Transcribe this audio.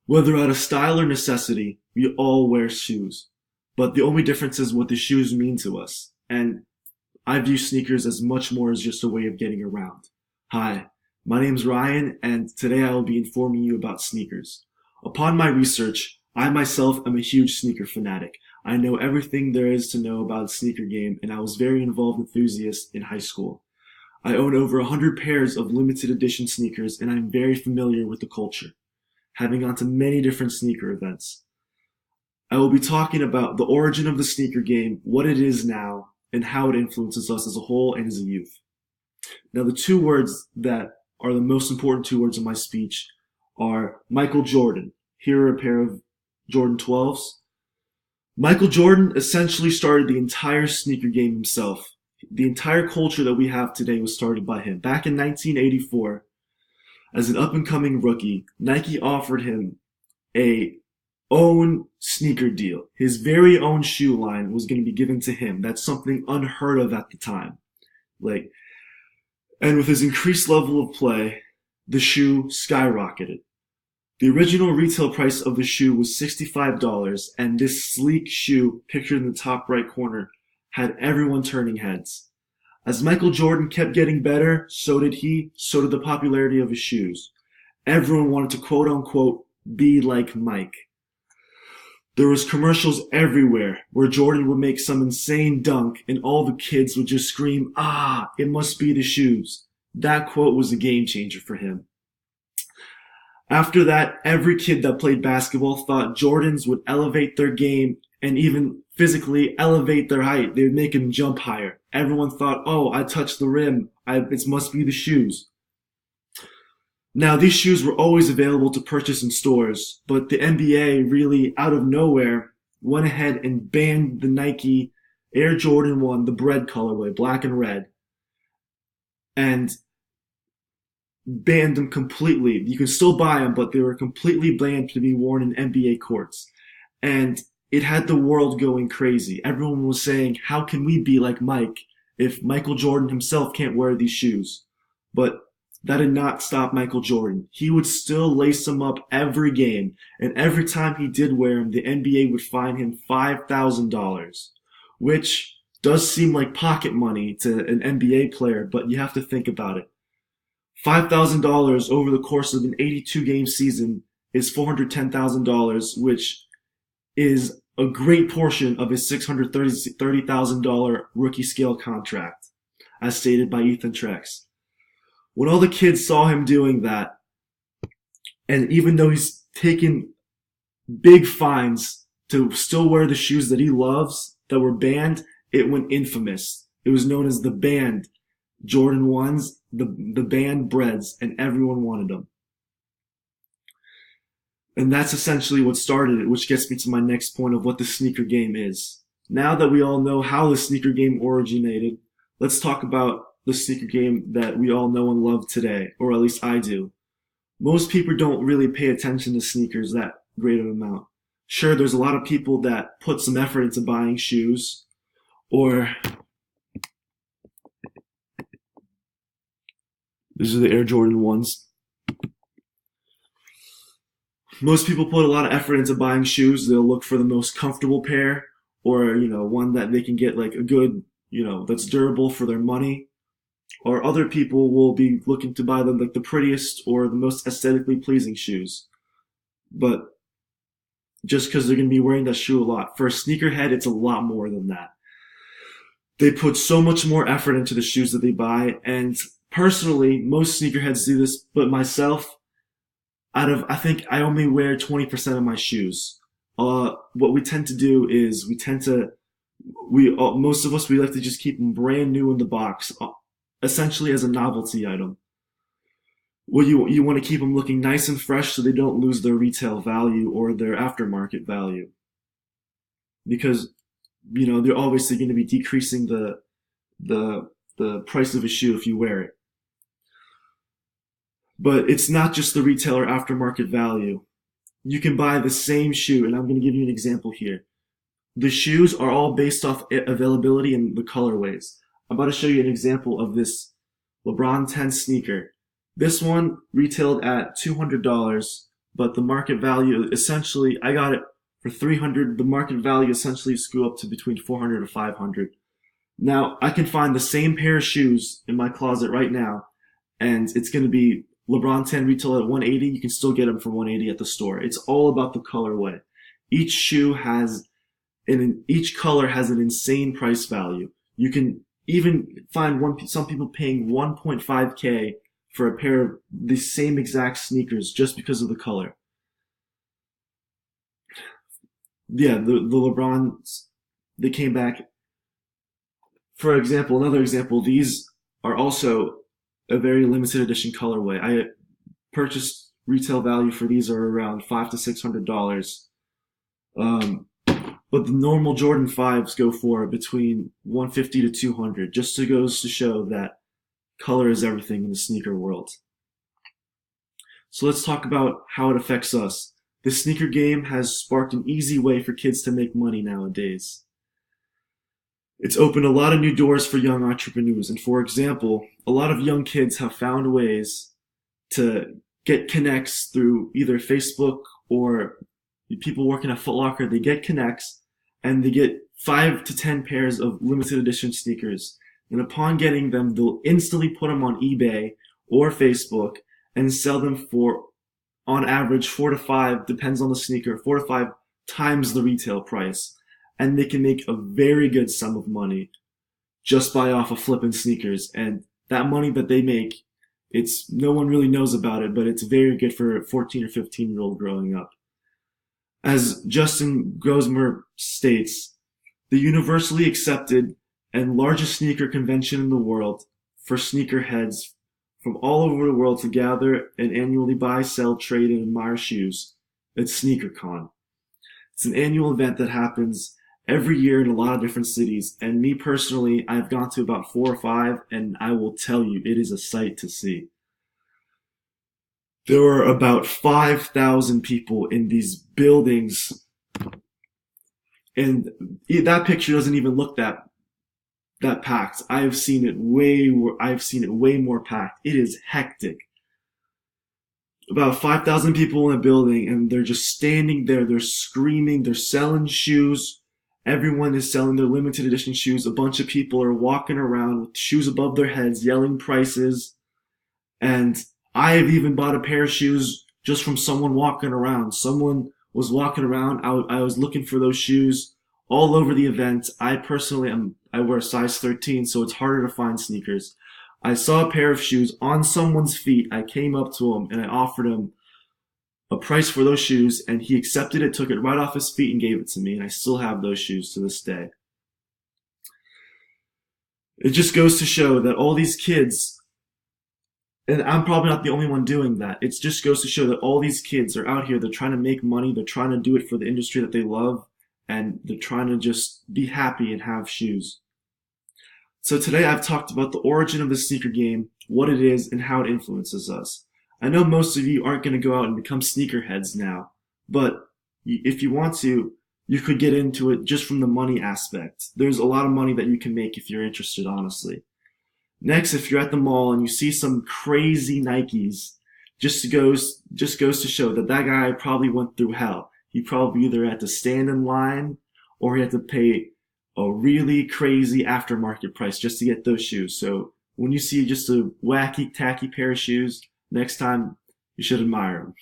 Whether out of style or necessity, we all wear shoes. But the only difference is what the shoes mean to us. And I view sneakers as much more as just a way of getting around. Hi, my name's Ryan, and today I will be informing you about sneakers. Upon my research, I myself am a huge sneaker fanatic. I know everything there is to know about the sneaker game, and I was very involved enthusiast in high school. I own over 100 pairs of limited edition sneakers, and I'm very familiar with the culture, having gone to many different sneaker events. I will be talking about the origin of the sneaker game, what it is now, and how it influences us as a whole and as a youth. Now, the two words that are the most important two words in my speech are Michael Jordan. Here are a pair of Jordan 12s. Michael Jordan essentially started the entire sneaker game himself. The entire culture that we have today was started by him. Back in 1984, as an up-and-coming rookie, Nike offered him a own sneaker deal. His very own shoe line was going to be given to him. That's something unheard of at the time. And with his increased level of play, the shoe skyrocketed. The original retail price of the shoe was $65, and this sleek shoe, pictured in the top right corner, had everyone turning heads. As Michael Jordan kept getting better, so did he, so did the popularity of his shoes. Everyone wanted to quote unquote be like Mike. There was commercials everywhere where Jordan would make some insane dunk and all the kids would just scream, "Ah, it must be the shoes." That quote was a game changer for him. After that, every kid that played basketball thought Jordans would elevate their game and even physically elevate their height. They would make them jump higher. Everyone thought, "Oh, I touched the rim. It must be the shoes." Now, these shoes were always available to purchase in stores, but the NBA really, out of nowhere, went ahead and banned the Nike Air Jordan 1, the bread colorway, black and red, and banned them completely. You can still buy them, but they were completely banned to be worn in NBA courts. And it had the world going crazy. Everyone was saying, how can we be like Mike if Michael Jordan himself can't wear these shoes? But that did not stop Michael Jordan. He would still lace them up every game, and every time he did wear them, the NBA would fine him $5,000, which does seem like pocket money to an NBA player, but you have to think about it. $5,000 over the course of an 82-game season is $410,000, which is a great portion of his $630,000 rookie scale contract, as stated by Ethan Trex. When all the kids saw him doing that, and even though he's taken big fines to still wear the shoes that he loves that were banned, it went infamous. It was known as the banned Jordan 1s, the banned breads, and everyone wanted them. And that's essentially what started it, which gets me to my next point of what the sneaker game is. Now that we all know how the sneaker game originated, let's talk about the sneaker game that we all know and love today, or at least I do. Most people don't really pay attention to sneakers that great of an amount. Sure, there's a lot of people that put some effort into buying shoes, or these are the Air Jordan 1s. Most people put a lot of effort into buying shoes. They'll look for the most comfortable pair, or, one that they can get like a good, that's durable for their money. Or other people will be looking to buy them like the prettiest or the most aesthetically pleasing shoes. But just because they're going to be wearing that shoe a lot. For a sneakerhead, it's a lot more than that. They put so much more effort into the shoes that they buy, and personally, most sneakerheads do this, but myself, I think I only wear 20% of my shoes. What we tend to do is most of us, we like to just keep them brand new in the box, essentially as a novelty item. Well, you want to keep them looking nice and fresh so they don't lose their retail value or their aftermarket value. Because, they're obviously going to be decreasing the price of a shoe if you wear it. But it's not just the retailer aftermarket value. You can buy the same shoe, and I'm going to give you an example here. The shoes are all based off availability and the colorways. I'm about to show you an example of this LeBron 10 sneaker. This one retailed at $200 but the market value essentially, I got it for 300. The market value essentially screw up to between 400 to 500. Now I can find the same pair of shoes in my closet right now, and it's going to be LeBron 10 retail at 180. You can still get them for 180 at the store. It's all about the colorway. Each shoe has each color has an insane price value. You can even find some people paying 1.5K for a pair of the same exact sneakers just because of the color. Yeah, the LeBrons, they came back. For example, another example, these are also a very limited edition colorway. I purchased retail value for these are around $500 to $600. But the normal Jordan 5s go for between 150 to 200, just to goes to show that color is everything in the sneaker world. So let's talk about how it affects us. The sneaker game has sparked an easy way for kids to make money nowadays. It's opened a lot of new doors for young entrepreneurs. And for example, a lot of young kids have found ways to get connects through either Facebook or people working at Foot Locker. They get connects and they get 5 to 10 pairs of limited edition sneakers. And upon getting them, they'll instantly put them on eBay or Facebook and sell them for, on average, 4 to 5, depends on the sneaker, 4 to 5 times the retail price. And they can make a very good sum of money just by off of flipping sneakers. And that money that they make, it's no one really knows about it, but it's very good for a 14 or 15-year-old growing up. As Justin Gosmer states, the universally accepted and largest sneaker convention in the world for sneakerheads from all over the world to gather and annually buy, sell, trade, and admire shoes. It's SneakerCon. It's an annual event that happens every year in a lot of different cities. And me personally, I've gone to about 4 or 5, and I will tell you, it is a sight to see. There were about 5,000 people in these buildings, and that picture doesn't even look that packed. I've seen it way more packed. It is hectic. About 5,000 people in a building, and they're just standing there. They're screaming. They're selling shoes. Everyone is selling their limited edition shoes. A bunch of people are walking around with shoes above their heads, yelling prices. And I have even bought a pair of shoes just from someone walking around. Someone was walking around. I was looking for those shoes all over the event. I wear a size 13, so it's harder to find sneakers. I saw a pair of shoes on someone's feet. I came up to him and I offered him a price for those shoes, and he accepted it, took it right off his feet and gave it to me, and I still have those shoes to this day. It just goes to show that all these kids, and I'm probably not the only one doing that, it just goes to show that all these kids are out here, they're trying to make money, they're trying to do it for the industry that they love, and they're trying to just be happy and have shoes. So today I've talked about the origin of the sneaker game, what it is, and how it influences us. I know most of you aren't going to go out and become sneakerheads now, but if you want to, you could get into it just from the money aspect. There's a lot of money that you can make if you're interested, honestly. Next, if you're at the mall and you see some crazy Nikes, just goes to show that guy probably went through hell. He probably either had to stand in line or he had to pay a really crazy aftermarket price just to get those shoes. So when you see just a wacky, tacky pair of shoes, next time you should admire them.